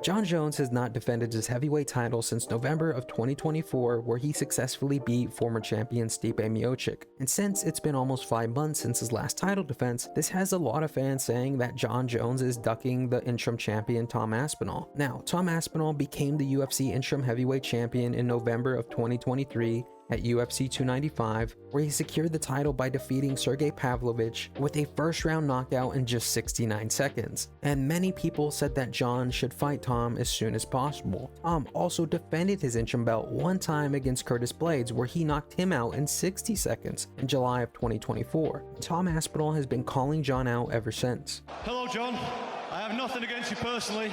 Jon Jones has not defended his heavyweight title since November of 2024, where he successfully beat former champion Stipe Miocic. And since it's been almost 5 months since his last title defense, this has a lot of fans saying that Jon Jones is ducking the interim champion Tom Aspinall. Now, Tom Aspinall became the UFC interim heavyweight champion in November of 2023 at UFC 295, where he secured the title by defeating Sergey Pavlovich with a first-round knockout in just 69 seconds. And many people said that Jon should fight Tom as soon as possible. Tom also defended his interim belt one time against Curtis Blades, where he knocked him out in 60 seconds in July of 2024. Tom Aspinall has been calling Jon out ever since. Hello, Jon. I have nothing against you personally,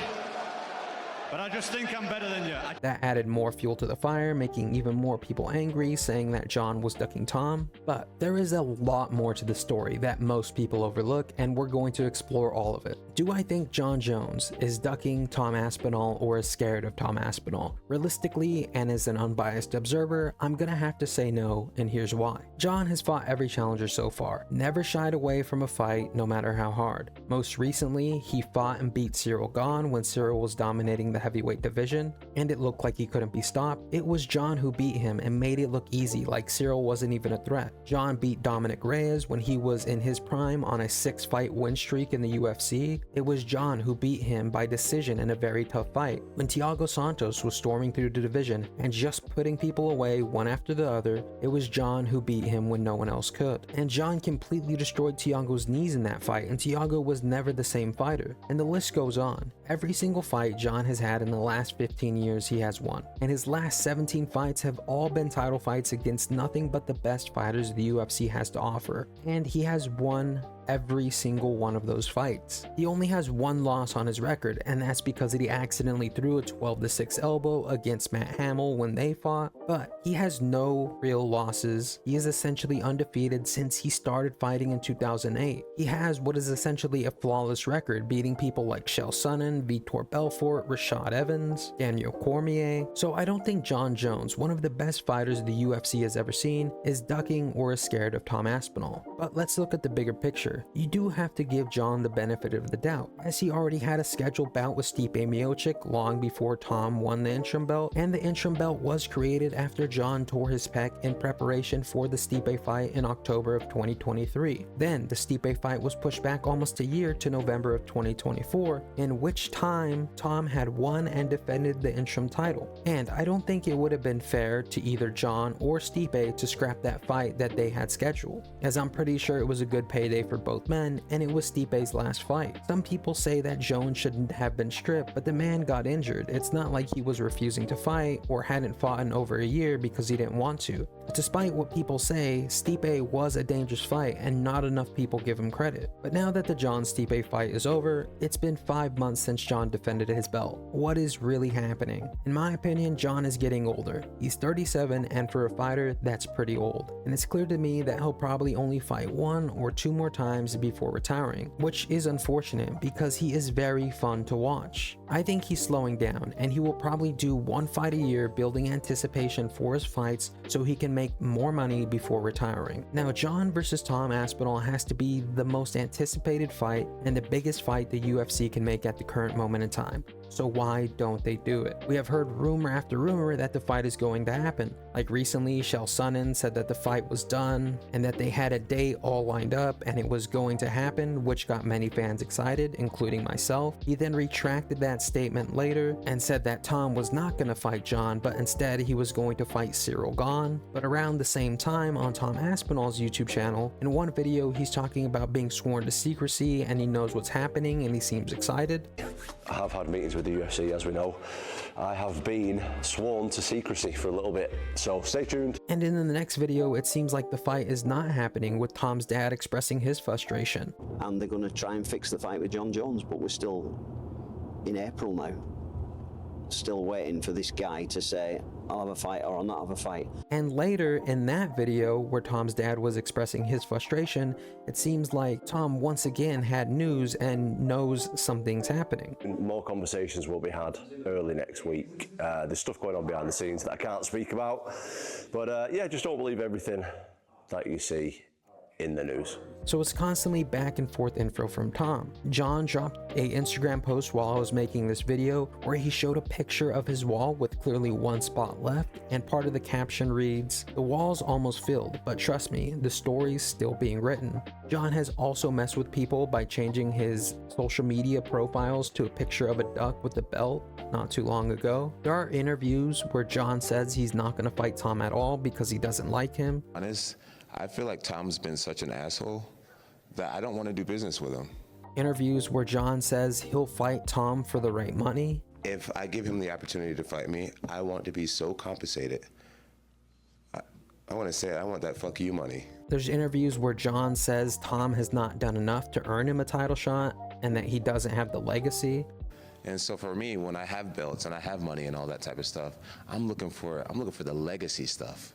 but I just think I'm better than you. That added more fuel to the fire, making even more people angry, saying that Jon was ducking Tom. But there is a lot more to the story that most people overlook, and we're going to explore all of it. Do I think Jon Jones is ducking Tom Aspinall or is scared of Tom Aspinall? Realistically, and as an unbiased observer, I'm gonna have to say no, and here's why. Jon has fought every challenger so far, never shied away from a fight, no matter how hard. Most recently, he fought and beat Cyril Gane when Cyril was dominating the heavyweight division, and it looked like he couldn't be stopped. It was Jon who beat him and made it look easy, like Cyril wasn't even a threat. Jon beat Dominic Reyes when he was in his prime on a 6-fight win streak in the UFC. It was Jon who beat him by decision in a very tough fight. When Thiago Santos was storming through the division and just putting people away one after the other, it was Jon who beat him when no one else could. And Jon completely destroyed Thiago's knees in that fight, and Thiago was never the same fighter. And the list goes on. Every single fight Jon has had in the last 15 years he has won, and his last 17 fights have all been title fights against nothing but the best fighters the UFC has to offer, and he has won every single one of those fights. He only has one loss on his record, and that's because he accidentally threw a 12-6 elbow against Matt Hamill when they fought, but he has no real losses. He is essentially undefeated since he started fighting in 2008. He has what is essentially a flawless record, beating people like Chael Sonnen, Vitor Belfort, Rashad Evans, Daniel Cormier. So I don't think Jon Jones, one of the best fighters the UFC has ever seen, is ducking or is scared of Tom Aspinall. But let's look at the bigger picture. You do have to give Jon the benefit of the doubt, as he already had a scheduled bout with Stipe Miocic long before Tom won the interim belt, and the interim belt was created after Jon tore his pec in preparation for the Stipe fight in October of 2023. Then the Stipe fight was pushed back almost a year to November of 2024, in which time Tom had won and defended the interim title. And I don't think it would have been fair to either Jon or Stipe to scrap that fight that they had scheduled, as I'm pretty sure it was a good payday for both men, and it was Stipe's last fight. Some people say that Jones shouldn't have been stripped, but the man got injured. It's not like he was refusing to fight or hadn't fought in over a year because he didn't want to. Despite what people say, Stipe was a dangerous fight and not enough people give him credit. But now that the Jon-Stipe fight is over, it's been 5 months since Jon defended his belt. What is really happening? In my opinion, Jon is getting older. He's 37, and for a fighter, that's pretty old. And it's clear to me that he'll probably only fight 1 or 2 more times before retiring, which is unfortunate because he is very fun to watch. I think he's slowing down, and he will probably do 1 fight a year, building anticipation for his fights so he can make more money before retiring. Now, Jon versus Tom Aspinall has to be the most anticipated fight and the biggest fight the UFC can make at the current moment in time. So why don't they do it? We have heard rumor after rumor that the fight is going to happen. Like recently, Chael Sonnen said that the fight was done and that they had a date all lined up and it was going to happen, which got many fans excited, including myself. He then retracted that statement later and said that Tom was not going to fight Jon, but instead he was going to fight Cyril Gane. But around the same time, on Tom Aspinall's YouTube channel, in one video he's talking about being sworn to secrecy and he knows what's happening and he seems excited. I have had meetings with the UFC, as we know. I have been sworn to secrecy for a little bit, so stay tuned. And in the next video, it seems like the fight is not happening, with Tom's dad expressing his frustration. And they're going to try and fix the fight with Jon Jones, but we're still in April now. Still waiting for this guy to say, I'll have a fight or I'll not have a fight. And later in that video where Tom's dad was expressing his frustration, it seems like Tom once again had news and knows something's happening. More conversations will be had early next week. There's stuff going on behind the scenes that I can't speak about. But yeah, just don't believe everything that you see in the news. So it's constantly back and forth info from Tom. John dropped a Instagram post while I was making this video where he showed a picture of his wall with clearly one spot left, and part of the caption reads, "The wall's almost filled, but trust me, the story's still being written." John has also messed with people by changing his social media profiles to a picture of a duck with a belt not too long ago. There are interviews where John says he's not going to fight Tom at all because he doesn't like him. Honest, I feel like Tom's been such an asshole that I don't want to do business with him. Interviews where John says he'll fight Tom for the right money. If I give him the opportunity to fight me, I want to be so compensated. I want to say, I want that fuck you money. There's interviews where John says Tom has not done enough to earn him a title shot and that he doesn't have the legacy. And so for me, when I have belts and I have money and all that type of stuff, I'm looking for the legacy stuff.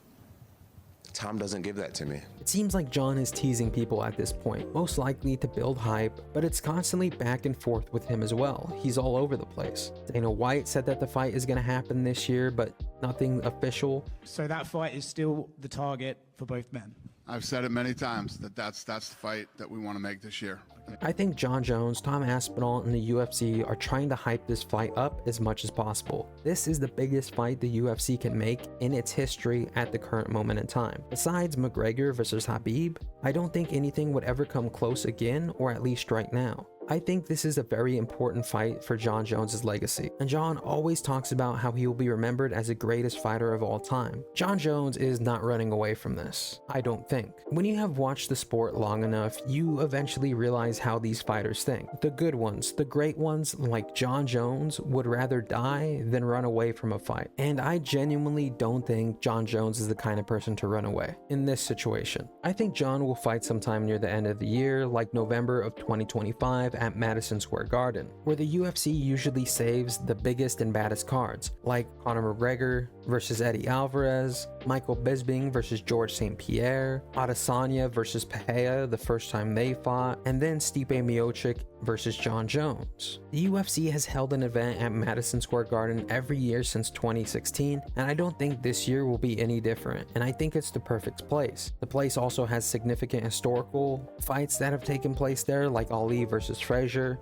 Tom doesn't give that to me. It seems like John is teasing people at this point, most likely to build hype, but it's constantly back and forth with him as well. He's all over the place. Dana White said that the fight is going to happen this year, but nothing official. So that fight is still the target for both men? I've said it many times that that's the fight that we want to make this year. I think Jon Jones, Tom Aspinall, and the UFC are trying to hype this fight up as much as possible. This is the biggest fight the UFC can make in its history at the current moment in time. Besides McGregor versus Khabib, I don't think anything would ever come close again, or at least right now. I think this is a very important fight for Jon Jones' legacy, and Jon always talks about how he will be remembered as the greatest fighter of all time. Jon Jones is not running away from this, I don't think. When you have watched the sport long enough, you eventually realize how these fighters think. The good ones, the great ones like Jon Jones would rather die than run away from a fight, and I genuinely don't think Jon Jones is the kind of person to run away in this situation. I think Jon will fight sometime near the end of the year, like November of 2025 at Madison Square Garden, where the UFC usually saves the biggest and baddest cards, like Conor McGregor versus Eddie Alvarez, Michael Bisping versus George St. Pierre, Adesanya versus Pereira the first time they fought, and then Stipe Miocic versus Jon Jones. The UFC has held an event at Madison Square Garden every year since 2016, and I don't think this year will be any different, and I think it's the perfect place. The place also has significant historical fights that have taken place there, like Ali versus Frazier,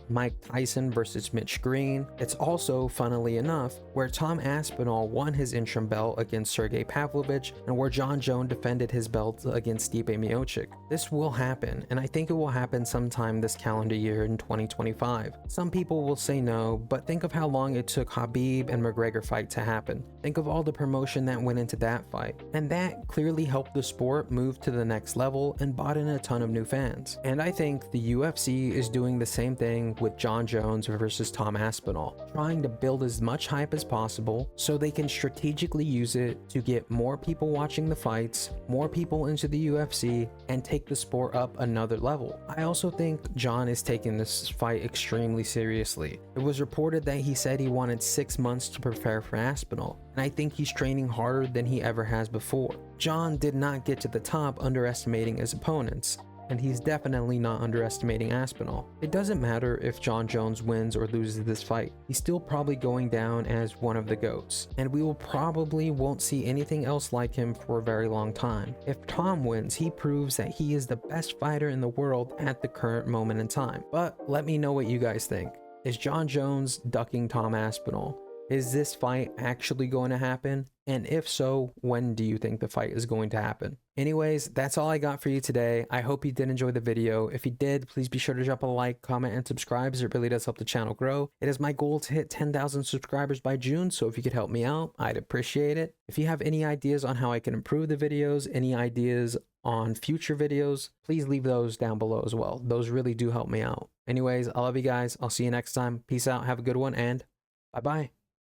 Mike Tyson versus Mitch Green. It's also, funnily enough, where Tom Aspinall won his interim belt against Sergey Pavlovich and where Jon Jones defended his belt against Stipe Miocic. This will happen, and I think it will happen sometime this calendar year in 2025. Some people will say no, but think of how long it took Khabib and McGregor fight to happen. Think of all the promotion that went into that fight, and that clearly helped the sport move to the next level and brought in a ton of new fans. And I think the UFC is doing the same thing with Jon Jones versus Tom Aspinall, trying to build as much hype as possible so they can strategically use it to get more people watching the fights, more people into the UFC, and take the sport up another level. I also think Jon is taking this fight extremely seriously. It was reported that he said he wanted 6 months to prepare for Aspinall, and I think he's training harder than he ever has before. Jon did not get to the top underestimating his opponents, and he's definitely not underestimating Aspinall. It doesn't matter if Jon Jones wins or loses this fight. He's still probably going down as one of the GOATs, and we will probably won't see anything else like him for a very long time. If Tom wins, he proves that he is the best fighter in the world at the current moment in time. But let me know what you guys think. Is Jon Jones ducking Tom Aspinall? Is this fight actually going to happen? And if so, when do you think the fight is going to happen? Anyways, that's all I got for you today. I hope you did enjoy the video. If you did, please be sure to drop a like, comment, and subscribe, as it really does help the channel grow. It is my goal to hit 10,000 subscribers by June, so if you could help me out, I'd appreciate it. If you have any ideas on how I can improve the videos, any ideas on future videos, please leave those down below as well. Those really do help me out. Anyways, I love you guys. I'll see you next time. Peace out. Have a good one, and bye-bye.